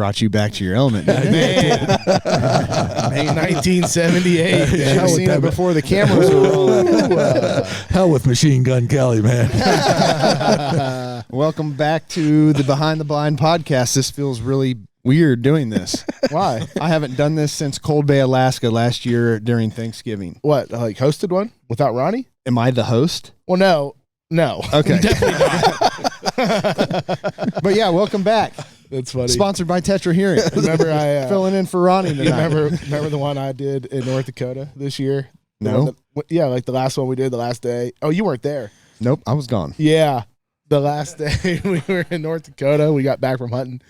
brought you back to your element. Man, 1978. Should have seen it before the cameras were rolling. Hell with Machine Gun Kelly, man. Welcome back to the Behind the Blind podcast. This feels really weird doing this. Why? I haven't done this since Cold Bay, Alaska last year during Thanksgiving. What, like hosted one without Ronnie? Am I the host? Well, no. Okay. Definitely not. But yeah, welcome back. That's funny. Sponsored by Tetra Hearing. Remember I filling in for Ronnie tonight. remember the one I did in North Dakota this year? No. Yeah, like the last one we did the last day. Oh, you weren't there. Nope, I was gone. Yeah. The last day we were in North Dakota, we got back from hunting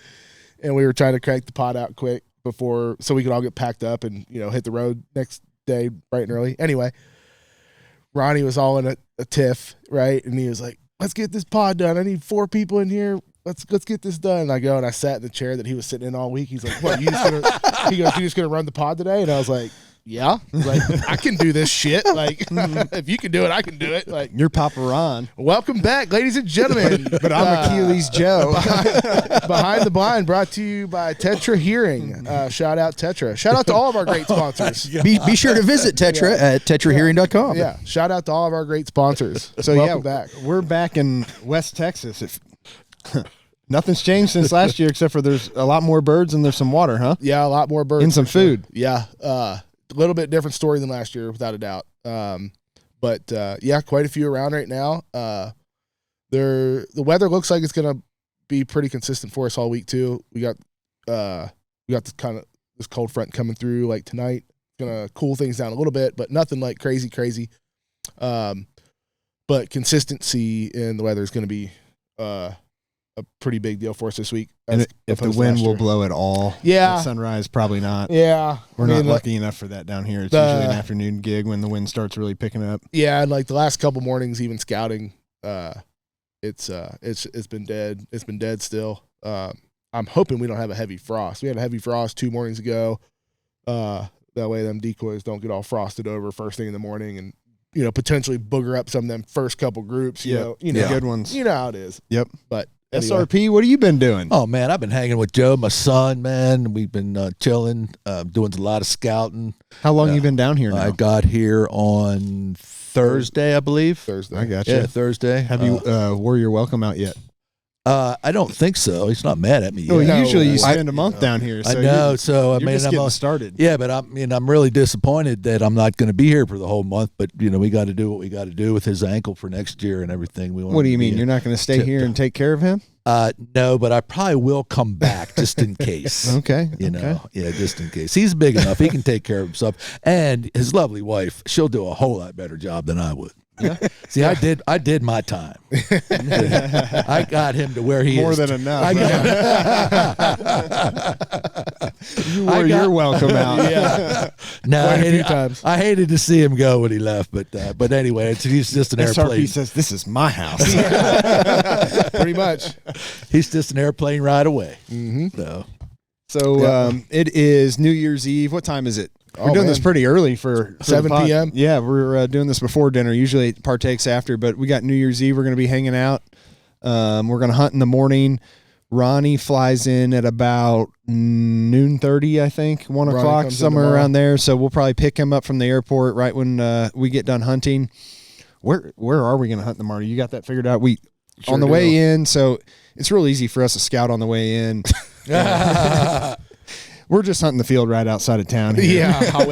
and we were trying to crank the pot out quick before so we could all get packed up and, hit the road next day bright and early. Anyway, Ronnie was all in a tiff, right? And he was like, let's get this pod done. I need 4 people in here. Let's get this done. And I go and I sat in the chair that he was sitting in all week. He's like, what, he goes, you just gonna run the pod today? And I was like, yeah. Like, I can do this shit. Like, if you can do it, I can do it. Like, You're Papa Ron. Welcome back, ladies and gentlemen. But I'm Achilles Joe. Behind the Blind, brought to you by Tetra Hearing. Shout out Tetra. Shout out to all of our great sponsors. Be sure to visit Tetra at tetrahearing.com. Yeah. Shout out to all of our great sponsors. So welcome back. We're back in West Texas. Nothing's changed since last year except for there's a lot more birds and there's some water, huh? Yeah, a lot more birds. And some food. Yeah. A little bit different story than last year, without a doubt. But quite a few around right now. The weather looks like it's gonna be pretty consistent for us all week too. We got this kind of this cold front coming through like tonight. It's gonna cool things down a little bit, but nothing like crazy. But consistency in the weather is gonna be a pretty big deal for us this week. And if the wind will blow at all, yeah. At sunrise, probably not. Yeah. We're not lucky enough for that down here. It's usually an afternoon gig when the wind starts really picking up. Yeah, and like the last couple mornings, even scouting, it's been dead. It's been dead still. I'm hoping we don't have a heavy frost. We had a heavy frost 2 mornings ago. That way them decoys don't get all frosted over first thing in the morning and potentially booger up some of them first couple groups. You know, good ones. You know how it is. Yep. But anyway. SRP, what have you been doing? Oh, man, I've been hanging with Joe, my son, man. We've been chilling, doing a lot of scouting. How long you been down here now? I got here on Thursday, I believe. Thursday. I got you. Yeah, Thursday. Have you wore your welcome out yet? I don't think so. He's not mad at me yet. Well, usually you spend a month down here. So I know. So I you're mean, just getting started. Yeah, but I'm really disappointed that I'm not going to be here for the whole month. But we got to do what we got to do with his ankle for next year and everything. What do you mean? You're not going to stay here and take care of him? No, but I probably will come back just in case. Okay. Just in case. He's big enough. He can take care of himself. And his lovely wife, she'll do a whole lot better job than I would. Yeah. See, I did my time. I got him to where he More is. More than enough. You wore your welcome out. Yeah. No, I hated to see him go when he left, but anyway, he's just an airplane. SRP says, this is my house. Pretty much. He's just an airplane ride away. Mm-hmm. So it is New Year's Eve. What time is it? We're doing this pretty early for 7 p.m. Yeah, we're doing this before dinner. Usually it partakes after, but we got New Year's Eve. We're going to be hanging out. We're going to hunt in the morning. Ronnie flies in at about 12:30, I think, 1 o'clock, somewhere around there. So we'll probably pick him up from the airport right when we get done hunting. Where are we going to hunt tomorrow? You got that figured out? On the way in, so it's real easy for us to scout on the way in. We're just hunting the field right outside of town here. Yeah, I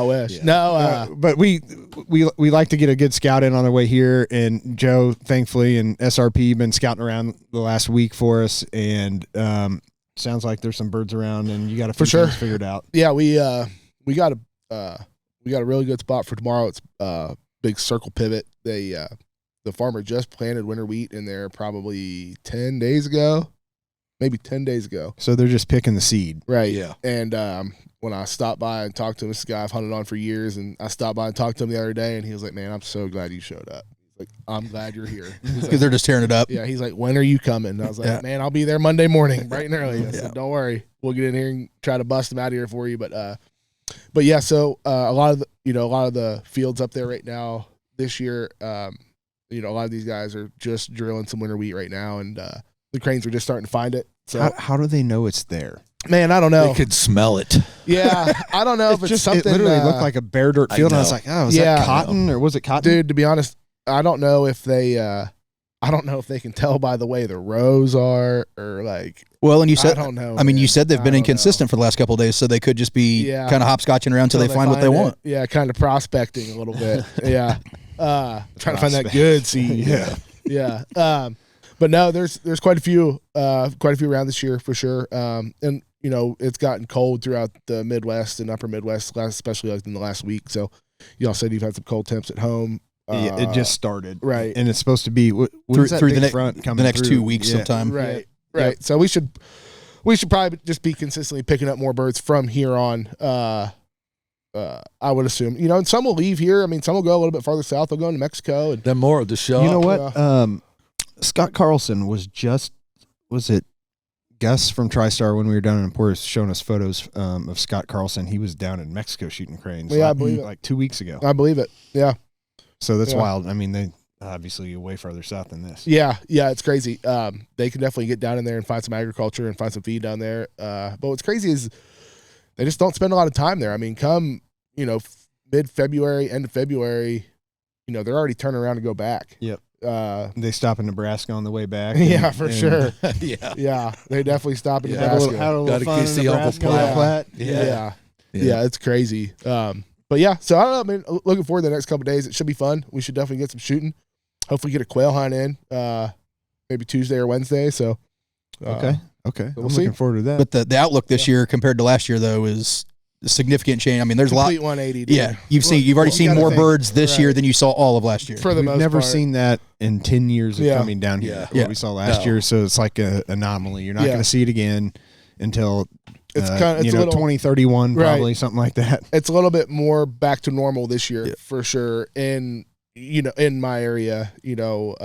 wish. Yeah. No, but we like to get a good scout in on the way here, and Joe, thankfully, and SRP been scouting around the last week for us, and sounds like there's some birds around, and you got a few things figured out. Yeah, we got a really good spot for tomorrow. It's big circle pivot. The farmer just planted winter wheat in there probably 10 days ago. Maybe 10 days ago. So they're just picking the seed. Right. Yeah. And when I stopped by and talked to him, this guy I've hunted on for years, and I stopped by and talked to him the other day, and he was like, man, I'm so glad you showed up. He's like, I'm glad you're here. Because they're just tearing it up. Yeah. He's like, when are you coming? And I was like, man, I'll be there Monday morning, bright and early. I said, don't worry. We'll get in here and try to bust them out of here for you. But yeah, so a lot of the fields up there right now this year, a lot of these guys are just drilling some winter wheat right now, and the the cranes are just starting to find it. So How do they know it's there? man, I don't know. They could smell it. Yeah, I don't know if it's something. It literally looked like a bare dirt field. And I was like, oh, is that cotton or was it cotton? Dude, to be honest, I don't know if they. I don't know if they can tell by the way the rows are, or like. Well, and you said, I don't know. I mean, man. you said they've been I don't inconsistent for the last couple of days, so they could just be kind of hopscotching around until they find what they want. Yeah, kind of prospecting a little bit. Yeah, trying to find that good seed. Yeah. But no, there's quite a few around this year for sure. And you know, it's gotten cold throughout the Midwest and upper Midwest, especially like in the last week. So y'all said you've had some cold temps at home. Yeah, it just started, right? And it's supposed to be through the next 2 weeks sometime, right? Right. Yep. So we should probably just be consistently picking up more birds from here on. I would assume, you know, and some will leave here. I mean, some will go a little bit farther south. They'll go into Mexico, and Then more of the show. You know what? Scott Carlson was it Gus from TriStar when we were down in Emporia showing us photos of Scott Carlson. He was down in Mexico shooting cranes. Yeah, I believe it. Like 2 weeks ago. I believe it. Yeah. So that's wild. I mean, they obviously way further south than this. Yeah, it's crazy. They can definitely get down in there and find some agriculture and find some feed down there. But what's crazy is they just don't spend a lot of time there. I mean, come, you know, mid-February, end of February, you know, they're already turning around to go back. Yep. They stop in Nebraska on the way back. Yeah, for sure. Yeah. They definitely stop in Had Nebraska. a little Gotta fun see in Uncle Nebraska. Platt. Yeah, it's crazy. But yeah, so I don't know. I mean, looking forward to the next couple of days. It should be fun. We should definitely get some shooting. Hopefully, get a quail hunt in, maybe Tuesday or Wednesday. So, Okay. we'll I'm see. looking forward to that. But the outlook this year compared to last year, though, is a significant change. I mean, there's Complete a lot. 180. Dude. Yeah, you've already seen more birds this year than you saw all of last year. For the We've most never part. seen that in 10 years of coming down here. Yeah. What we saw last year. So it's like an anomaly. You're not going to see it again until It's kind of, it's a little 2031, probably something like that. It's a little bit more back to normal this year for sure. And you know, in my area, you know,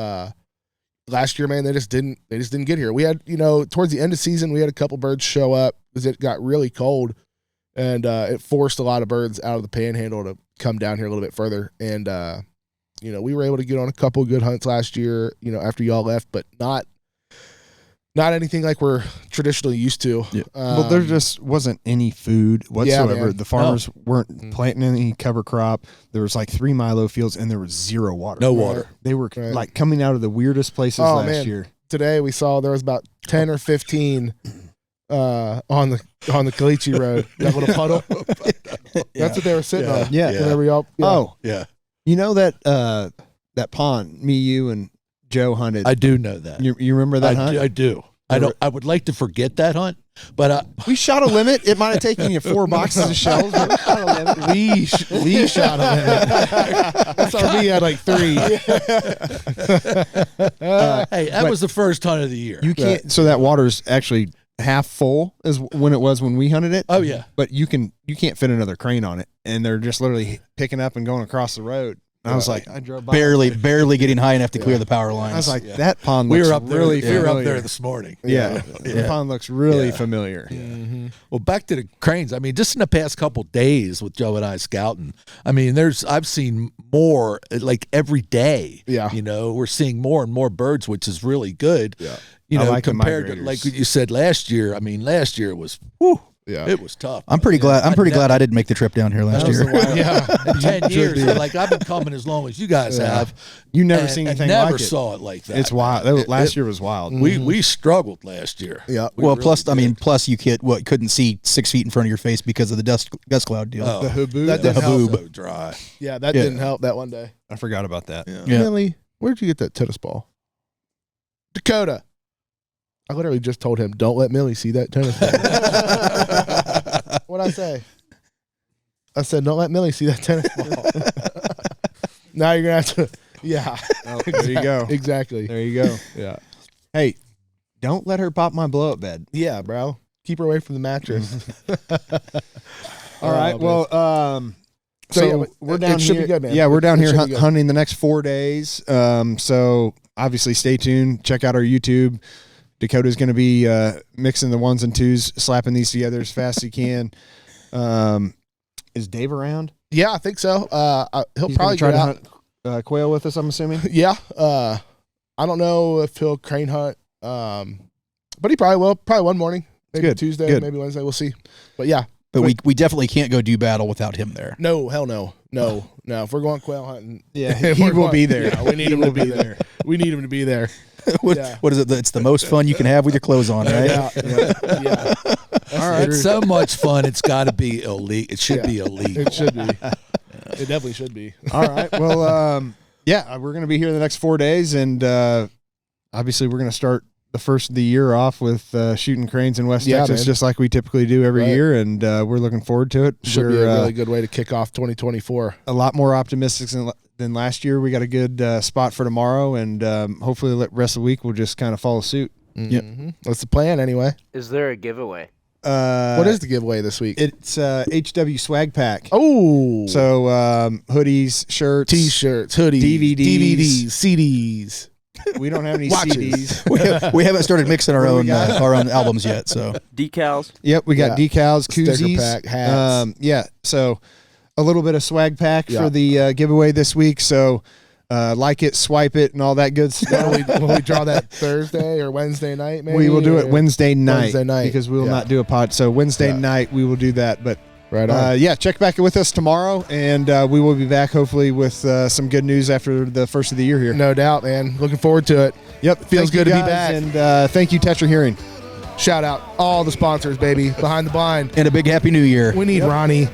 last year, man, they just didn't get here. We had, you know, towards the end of season, we had a couple birds show up because it got really cold, and it forced a lot of birds out of the Panhandle to come down here a little bit further. And you know, we were able to get on a couple good hunts last year, you know, after y'all left, but not anything like we're traditionally used to. Yeah. Well, there just wasn't any food whatsoever. man. The farmers weren't planting any cover crop. There was like 3 milo fields and there was zero water. No water. They were like coming out of the weirdest places last year. Today we saw there was about 10 or 15 on the Caliche Road, that little puddle. That's what they were sitting on. Yeah. Whenever y'all, Oh, Yeah. you know that pond me, you, and Joe hunted. I do know that. You remember that hunt? I do. I would like to forget that hunt, but We shot a limit. It might have taken you 4 boxes of shells. But we shot a limit. Lee shot a limit. That's our me had like 3. hey, that was the first hunt of the year. You can't. So that water's actually half full is when it was when we hunted it. Oh yeah. But you can't fit another crane on it, and they're just literally picking up and going across the road. And I was like, I drove by. barely getting high enough to clear the power lines. I was like, that pond looks We were up there. really We were familiar. up there this morning. Yeah. The pond looks really familiar. Mm-hmm. Well, back to the cranes. I mean, just in the past couple days with Joe and I scouting, I mean, I've seen more like every day. Yeah. You know, we're seeing more and more birds, which is really good. Yeah. You I know, like the compared to migrators. like what you said last year. I mean, last year was it was tough. I'm pretty glad. I'm pretty glad I didn't make the trip down here last year. In 10 years, like I've been coming as long as you guys have. You never and- seen and anything never like it. saw it like that. It's wild. Last year was wild. We struggled last year. Yeah. Well, plus, I mean, plus you couldn't see 6 feet in front of your face because of the dust cloud deal. Oh. The haboob. That The didn't help. so dry. Yeah, that didn't help that one day. I forgot about that. Yeah. Millie, where'd you get that tennis ball? Dakota. I literally just told him, don't let Millie see that tennis ball. What'd I say? I said, don't let Millie see that tennis ball. Now you're going to have to, yeah. Oh, there you go. Exactly. There you go. Yeah. Hey, don't let her pop my blow up bed. Yeah, bro. Keep her away from the mattress. All right. man. Well, So, so yeah, we're it down should here. be good, man. Yeah, we're down It here should be good. hunting the next 4 days. So obviously, stay tuned. Check out our YouTube. Dakota's going to be mixing the 1s and 2s, slapping these together as fast as he can. Is Dave around? Yeah, I think so. He'll He's probably gonna try get to out. hunt quail with us, I'm assuming. Yeah. I don't know if he'll crane hunt. But he probably will. Probably one morning. Maybe Good, Tuesday, good. maybe Wednesday. We'll see. But yeah. But we definitely can't go do battle without him there. No, hell no. No. If we're going quail hunting. Yeah, if he we're will going- be there. Yeah, we need him to be there. We need him to be there. what, Yeah. what is it? It's the most fun you can have with your clothes on, right? Yeah. All right. It's so much fun. It's got to be illegal. It should Yeah. be illegal. It should be. It definitely should be. All right. Well, yeah, we're going to be here the next 4 days, and obviously we're going to start the first of the year off with shooting cranes in West Yeah, Texas, man. just like we typically do every Right. year, and we're looking forward to it. Should we're be a really good way to kick off 2024. a lot more optimistic than last year. We got a good spot for tomorrow, and hopefully the rest of the week we'll just kind of follow suit. Mhm. That's the plan anyway. Is there a giveaway? What is the giveaway this week? It's HW Swag Pack. Oh. So hoodies, shirts, T-shirts, hoodies, DVDs. CDs. We don't have any Watches. CDs. We haven't started mixing our What do own we got? our own albums yet. So Decals? Yep, we got Yeah. decals, Sticker koozies, pack, hats. yeah, so a little bit of swag pack Yeah. for the giveaway this week. So like it, swipe it, and all that good stuff. Will we draw that Thursday or Wednesday night? Maybe We will do it or- Wednesday night. Wednesday night, because we will yeah. not do a pod. So Wednesday Yeah. night we will do that. But Right on. yeah, check back with us tomorrow, and we will be back hopefully with some good news after the first of the year here. No doubt, man. Looking forward to it. Yep, Feels thank you good to be guys, back. and thank you Tetra Hearing. Shout out all the sponsors, baby. Behind the blind. and a big happy new year. We need Ronnie.